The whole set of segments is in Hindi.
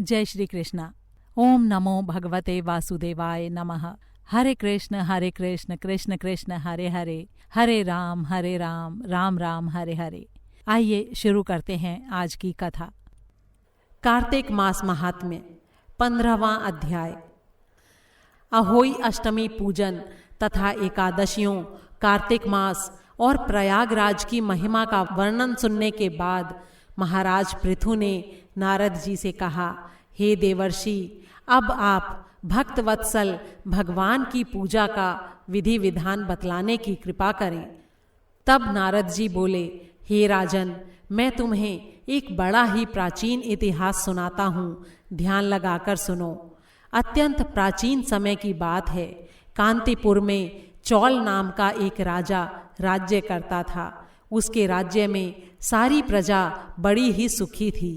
जय श्री कृष्ण। ओम नमो भगवते वासुदेवाय नमः। हरे कृष्ण कृष्ण कृष्ण हरे हरे, हरे राम राम राम हरे हरे। आइए शुरू करते हैं आज की कथा। कार्तिक मास महात्म्य 15वां अध्याय। अहोई अष्टमी पूजन तथा एकादशियों, कार्तिक मास और प्रयागराज की महिमा का वर्णन सुनने के बाद महाराज पृथु ने नारद जी से कहा, हे देवर्षि, अब आप भक्त वत्सल भगवान की पूजा का विधि विधान बतलाने की कृपा करें। तब नारद जी बोले, हे राजन, मैं तुम्हें एक बड़ा ही प्राचीन इतिहास सुनाता हूँ, ध्यान लगाकर सुनो। अत्यंत प्राचीन समय की बात है। कांतिपुर में चौल नाम का एक राजा राज्य करता था। उसके राज्य में सारी प्रजा बड़ी ही सुखी थी।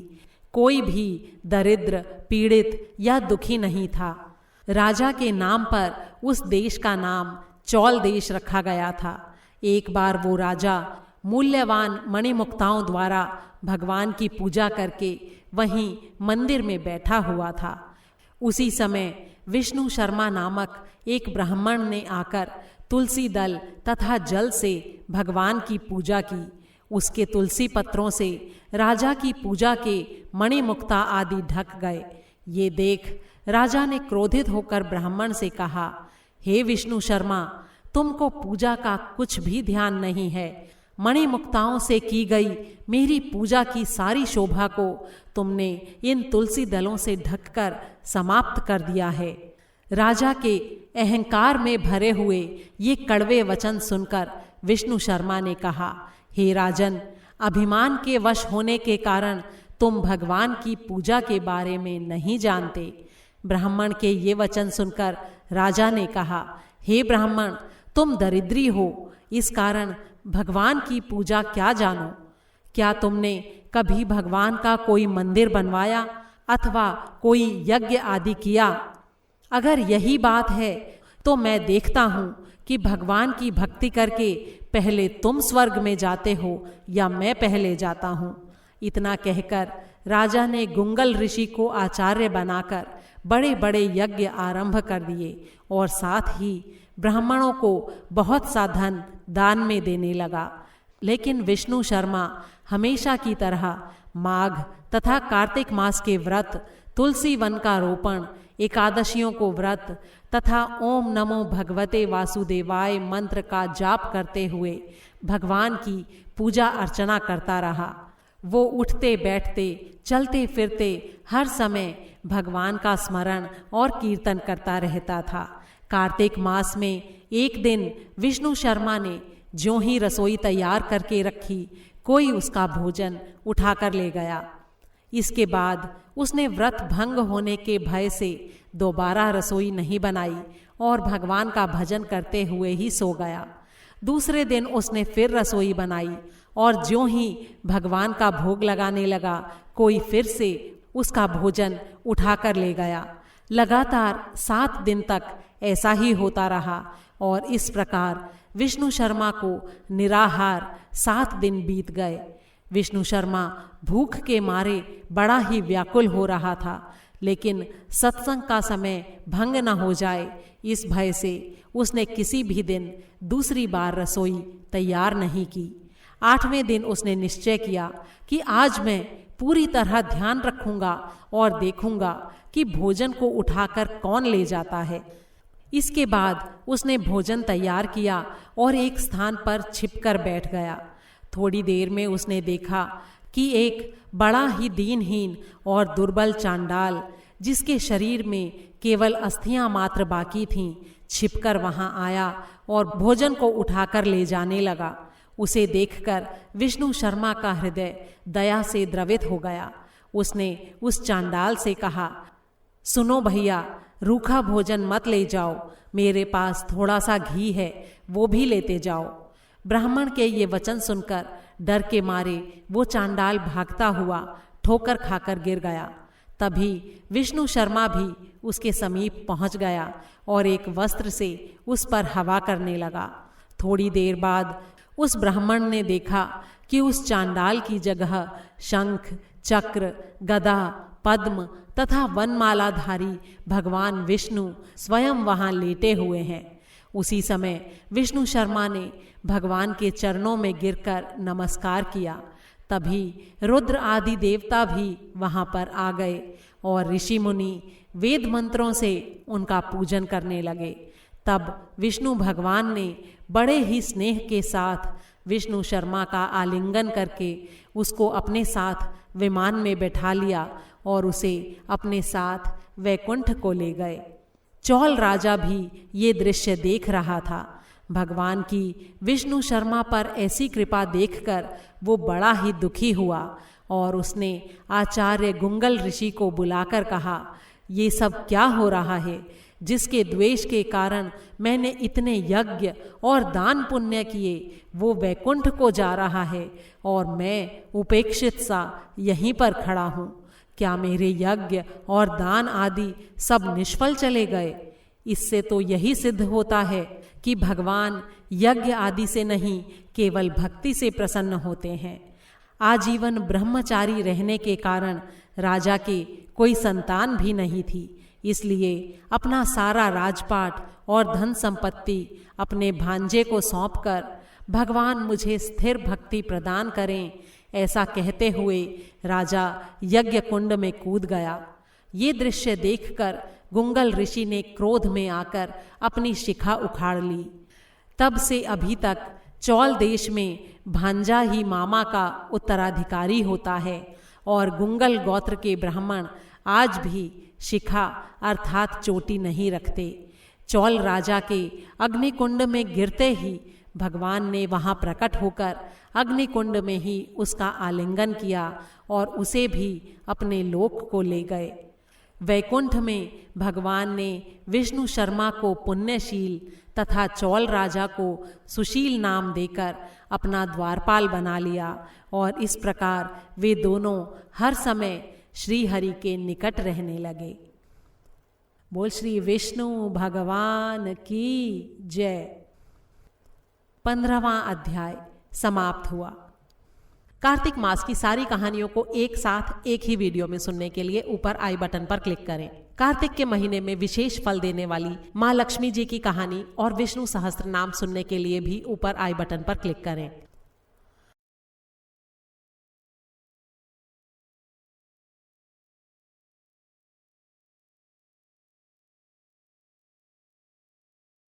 कोई भी दरिद्र, पीड़ित या दुखी नहीं था। राजा के नाम पर उस देश का नाम चौल देश रखा गया था। एक बार वो राजा मूल्यवान मणिमुक्ताओं द्वारा भगवान की पूजा करके वहीं मंदिर में बैठा हुआ था। उसी समय विष्णु शर्मा नामक एक ब्राह्मण ने आकर तुलसी दल तथा जल से भगवान की पूजा की। उसके तुलसी पत्रों से राजा की पूजा के मणिमुक्ता आदि ढक गए। ये देख राजा ने क्रोधित होकर ब्राह्मण से कहा, हे विष्णु शर्मा, तुमको पूजा का कुछ भी ध्यान नहीं है। मणिमुक्ताओं से की गई मेरी पूजा की सारी शोभा को तुमने इन तुलसी दलों से ढककर समाप्त कर दिया है। राजा के अहंकार में भरे हुए ये कड़वे वचन सुनकर विष्णु शर्मा ने कहा, हे राजन, अभिमान के वश होने के कारण तुम भगवान की पूजा के बारे में नहीं जानते। ब्राह्मण के ये वचन सुनकर राजा ने कहा, हे ब्राह्मण, तुम दरिद्री हो, इस कारण भगवान की पूजा क्या जानो? क्या तुमने कभी भगवान का कोई मंदिर बनवाया अथवा कोई यज्ञ आदि किया? अगर यही बात है तो मैं देखता हूँ कि भगवान की भक्ति करके पहले तुम स्वर्ग में जाते हो या मैं पहले जाता हूँ। इतना कहकर राजा ने गुंगल ऋषि को आचार्य बनाकर बड़े बड़े यज्ञ आरंभ कर दिए और साथ ही ब्राह्मणों को बहुत सा धन दान में देने लगा। लेकिन विष्णु शर्मा हमेशा की तरह माघ तथा कार्तिक मास के व्रत, तुलसी वन का रोपण, एकादशियों को व्रत तथा ओम नमो भगवते वासुदेवाय मंत्र का जाप करते हुए भगवान की पूजा अर्चना करता रहा। वो उठते बैठते, चलते फिरते हर समय भगवान का स्मरण और कीर्तन करता रहता था। कार्तिक मास में एक दिन विष्णु शर्मा ने ज्यों ही रसोई तैयार करके रखी, कोई उसका भोजन उठाकर ले गया। इसके बाद उसने व्रत भंग होने के भय से दोबारा रसोई नहीं बनाई और भगवान का भजन करते हुए ही सो गया। दूसरे दिन उसने फिर रसोई बनाई और ज्यों ही भगवान का भोग लगाने लगा, कोई फिर से उसका भोजन उठाकर ले गया। लगातार 7 दिन तक ऐसा ही होता रहा और इस प्रकार विष्णु शर्मा को निराहार 7 दिन बीत गए। विष्णु शर्मा भूख के मारे बड़ा ही व्याकुल हो रहा था, लेकिन सत्संग का समय भंग न हो जाए इस भय से उसने किसी भी दिन दूसरी बार रसोई तैयार नहीं की। 8वें दिन उसने निश्चय किया कि आज मैं पूरी तरह ध्यान रखूंगा और देखूंगा कि भोजन को उठाकर कौन ले जाता है। इसके बाद उसने भोजन तैयार किया और एक स्थान पर छिपकर बैठ गया। थोड़ी देर में उसने देखा कि एक बड़ा ही दीनहीन और दुर्बल चांडाल, जिसके शरीर में केवल अस्थियां मात्र बाकी थीं, छिपकर वहां आया और भोजन को उठाकर ले जाने लगा। उसे देखकर विष्णु शर्मा का हृदय दया से द्रवित हो गया। उसने उस चांडाल से कहा, सुनो भैया, रूखा भोजन मत ले जाओ, मेरे पास थोड़ा सा घी है, वो भी लेते जाओ। ब्राह्मण के ये वचन सुनकर डर के मारे वो चांडाल भागता हुआ ठोकर खाकर गिर गया। तभी विष्णु शर्मा भी उसके समीप पहुंच गया और एक वस्त्र से उस पर हवा करने लगा। थोड़ी देर बाद उस ब्राह्मण ने देखा कि उस चांडाल की जगह शंख, चक्र, गदा, पद्म तथा वनमालाधारी भगवान विष्णु स्वयं वहां लेटे हुए हैं। उसी समय विष्णु शर्मा ने भगवान के चरणों में गिरकर नमस्कार किया। तभी रुद्र आदि देवता भी वहां पर आ गए और ऋषि मुनि वेद मंत्रों से उनका पूजन करने लगे। तब विष्णु भगवान ने बड़े ही स्नेह के साथ विष्णु शर्मा का आलिंगन करके उसको अपने साथ विमान में बैठा लिया और उसे अपने साथ वैकुंठ को ले गए। चौल राजा भी ये दृश्य देख रहा था। भगवान की विष्णु शर्मा पर ऐसी कृपा देखकर वो बड़ा ही दुखी हुआ और उसने आचार्य गुंगल ऋषि को बुलाकर कहा, ये सब क्या हो रहा है, जिसके द्वेष के कारण मैंने इतने यज्ञ और दान पुण्य किए वो वैकुंठ को जा रहा है और मैं उपेक्षित सा यहीं पर खड़ा हूँ। क्या मेरे यज्ञ और दान आदि सब निष्फल चले गए? इससे तो यही सिद्ध होता है कि भगवान यज्ञ आदि से नहीं केवल भक्ति से प्रसन्न होते हैं। आजीवन ब्रह्मचारी रहने के कारण राजा के कोई संतान भी नहीं थी, इसलिए अपना सारा राजपाट और धन संपत्ति अपने भांजे को सौंपकर भगवान मुझे स्थिर भक्ति प्रदान करें, ऐसा कहते हुए राजा यज्ञ कुंड में कूद गया। ये दृश्य देखकर गुंगल ऋषि ने क्रोध में आकर अपनी शिखा उखाड़ ली। तब से अभी तक चौल देश में भांजा ही मामा का उत्तराधिकारी होता है और गुंगल गोत्र के ब्राह्मण आज भी शिखा अर्थात चोटी नहीं रखते। चौल राजा के अग्निकुंड में गिरते ही भगवान ने वहां प्रकट होकर अग्निकुंड में ही उसका आलिंगन किया और उसे भी अपने लोक को ले गए। वैकुंठ में भगवान ने विष्णु शर्मा को पुण्यशील तथा चौल राजा को सुशील नाम देकर अपना द्वारपाल बना लिया और इस प्रकार वे दोनों हर समय श्री हरि के निकट रहने लगे। बोल श्री विष्णु भगवान की जय। 15वां अध्याय समाप्त हुआ। कार्तिक मास की सारी कहानियों को एक साथ एक ही वीडियो में सुनने के लिए ऊपर आई बटन पर क्लिक करें। कार्तिक के महीने में विशेष फल देने वाली माँ लक्ष्मी जी की कहानी और विष्णु सहस्त्र नाम सुनने के लिए भी ऊपर आई बटन पर क्लिक करें।